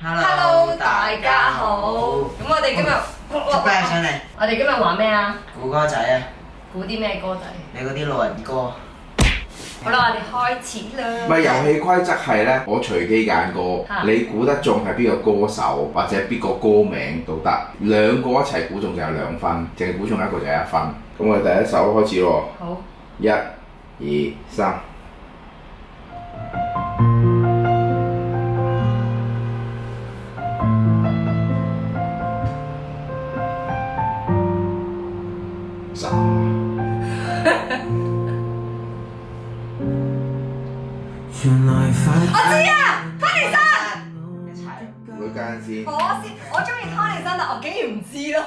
Hello， 大家好。咁我哋今日捉咩上嚟？我哋今日玩咩啊？估歌仔啊！估啲咩歌仔？你嗰啲老人歌。好啦，我哋開始啦。唔係遊戲規則係咧，我隨機揀歌，啊你估得中係邊個歌手或者邊個歌名都得，兩個一齊估中就有2分，淨係估中一個就有1分。咁我哋第一首開始喎。好。 1、2、3。我知啊，湯尼山。一齊。女間先。我中意湯尼山，但我竟然唔知咯。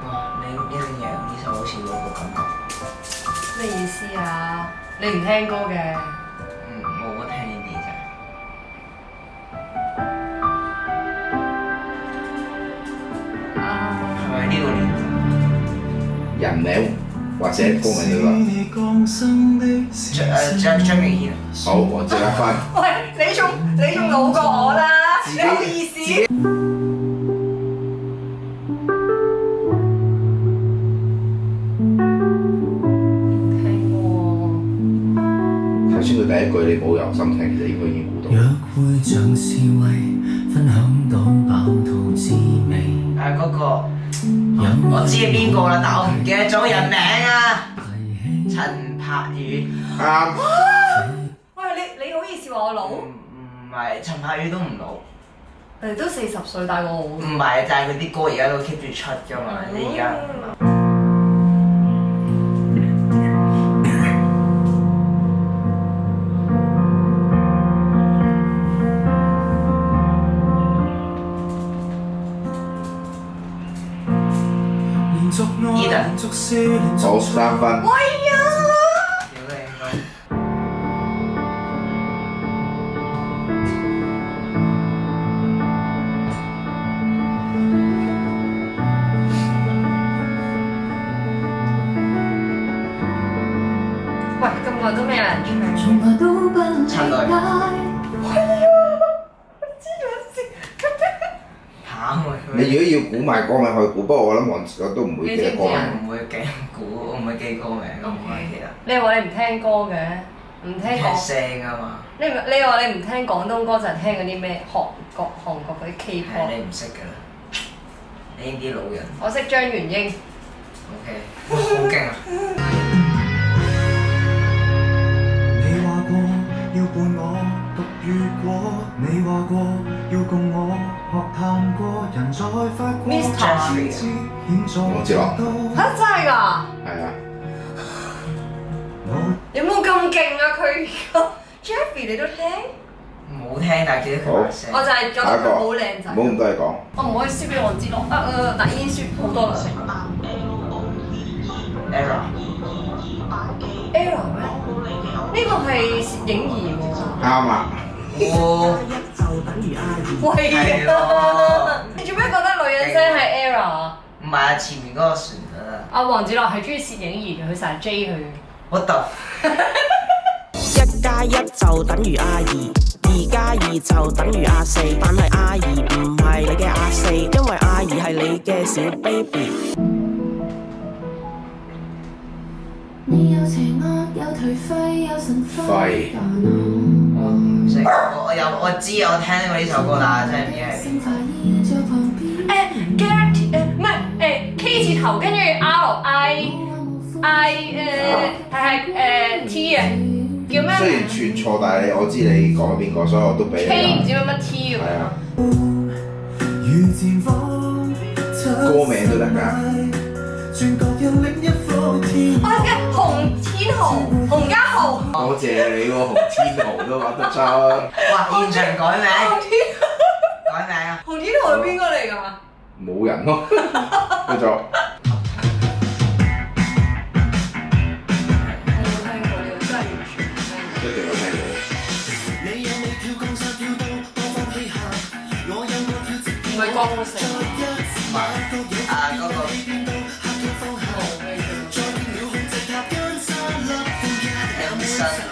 哇！你一定贏呢首好似嗰個感覺。咩意思啊？你唔聽歌嘅？冇乜聽呢啲啫。係咪呢個年代？人名或者歌名都得。張敬軒。好，我借1分。喂，你仲老過我啦，你好意思？聽過。頭先佢第一句你冇由心聽，其實應該已經估到。約會像是為分享到飽肚滋味。嗰個我知係邊個啦，但我唔記得咗人名啊。陳柏宇。啱。喂，你好意思話我老？唔係，陳柏宇都唔老。你都40歲大過我。唔係，就係佢啲歌而家都 keep 住出㗎嘛，你而家。Eden。好，3分。喂呀！屌你應該。喂，咁耐都未有人唱。陳蕾。係啊，知咗先。嚇！你如果要估埋歌名可以估，不過我諗我都唔會記得歌名。唔會記估，我唔會記歌名，我唔會記得。你話你唔聽歌嘅，唔聽聽講。聲啊嘛。你話你唔聽廣東歌，就係聽嗰啲咩韓國嗰啲 K-pop。係你唔識㗎啦，你呢啲老人。我識張元英。OK，哇，好勁啊！你話過要伴我讀雨果，你話過要共我學探過，人在發光， Mr. 黃子華。嚇真係㗎？係啊。有冇咁勁啊佢？Jeffrey 你都聽？冇聽，但係記得佢把聲。我就係覺得佢好靚仔。冇咁多嘢講。我唔可以輸俾黃子樂。但已經輸好多啦。Era。Era 咩？呢個係攝影儀喎。啱啊。哦。喂係啊！咯。你做咩覺得女人聲係 Era 啊？唔係啊，前面嗰個旋律啊。阿黃子樂係中意攝影儀嘅，佢成日 J 佢。What the？ 1+1就等於阿2，2+2就等於阿4，但係阿2唔係你嘅阿4，因為阿2係你嘅小 baby。你有邪惡，有頹廢，有神廢。我唔識，我知我聽過呢首歌，但係真係唔知係邊。Garrett 唔係K 字頭，跟住 I T 啊，叫咩？雖然全錯，但係我知你講邊個，所以我都俾你 K 唔知啦。乜 T 咁係啊。歌名都得㗎。我嘅洪天豪，洪家豪。我謝你喎，洪天豪都講得出。哇！現場改名。改名啊！洪天豪係邊個嚟㗎？冇人咯。繼續。一定有聽過。唔係郭富城。唔係嗰個。人生。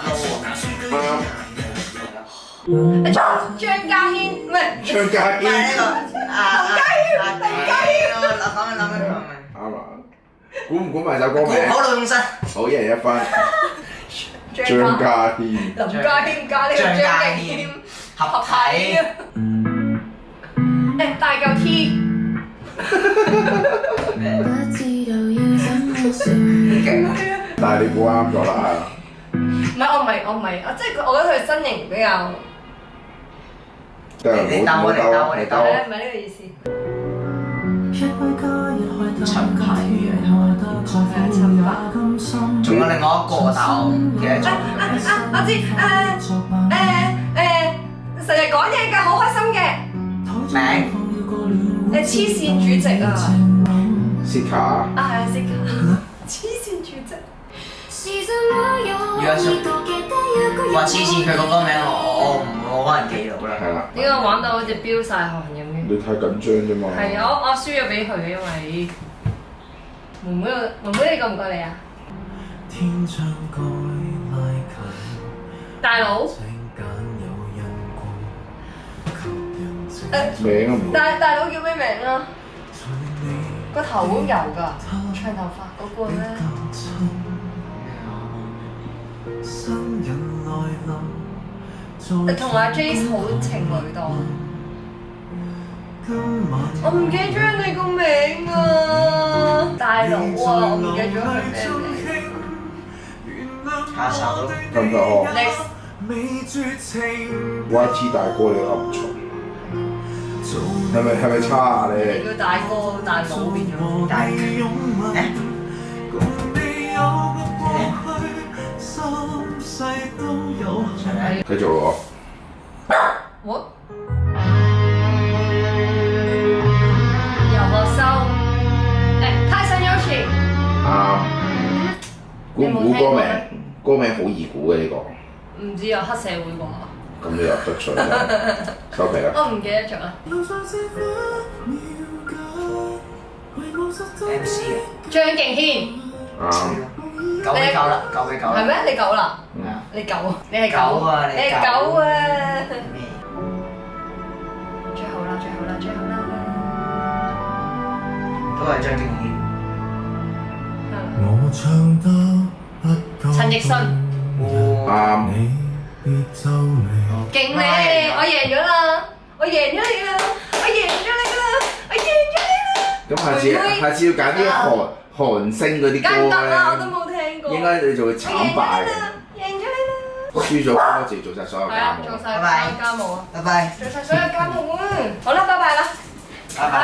張家軒唔係張家唔係呢軒。個林家軒，我諗緊啱啊！估唔估埋首歌名？好老用心。好，一人一分。張家軒。林家軒加呢個張敬軒合體啊！誒大嚿 T。不知道要怎麼說。但係你估啱咗啦，唔係，我唔係，即係我覺得佢身形比較，得啦，你鬥我嚟鬥我嚟鬥我唔係呢個意思。陳排仲有另外一個，但我唔記得咗。我知成日講嘢㗎，好開心嘅。名黐線主席啊！斯卡。啊係啊，斯卡。黐線主席。哇！黐線，佢個歌名我可能記到啦。係啦。點解玩到好似飆晒汗咁嘅？你太緊張啫嘛。係啊，我輸咗俾佢，因為妹妹你過唔過嚟啊？大佬。名啊唔大佬叫咩名啊？個頭好油㗎，長頭髮嗰個咧。同阿 Jace 好情侶檔。我唔記得咗你個名啊，大佬啊，我唔記得咗佢咩名。下首得唔得哦 Next。 ？YT 大哥你噏唔出，係咪差啊你？叫大哥大佬變咗。大繼續喎。我遊學修泰森 Yoshi。啱。估唔估歌名？歌名好易估嘅呢個。唔知啊，黑社會啩。咁你又得出啦，收皮啦。我唔記得咗啦。MC 嘅。張敬軒。啱。 9比9啦，9比9啦。係咩？你9啦？嗯。你9啊？你係9啊你係9 9啊！最後啦，最後啦，最後啦！都係張敬軒。我唱得不夠陳奕迅。啱。勁你！我贏咗啦！我贏咗你啦！我贏咗你啦！我贏咗你啦！咁下次要揀啲韓星嗰啲梗唔得啦，我歌都冇聽過。咧，應該你就會慘敗嘅。贏咗你啦！輸咗應該自己做晒所有係啊，家務。做晒所有家務啊！拜拜。做晒所有家務啊！好啦，拜拜啦！拜拜。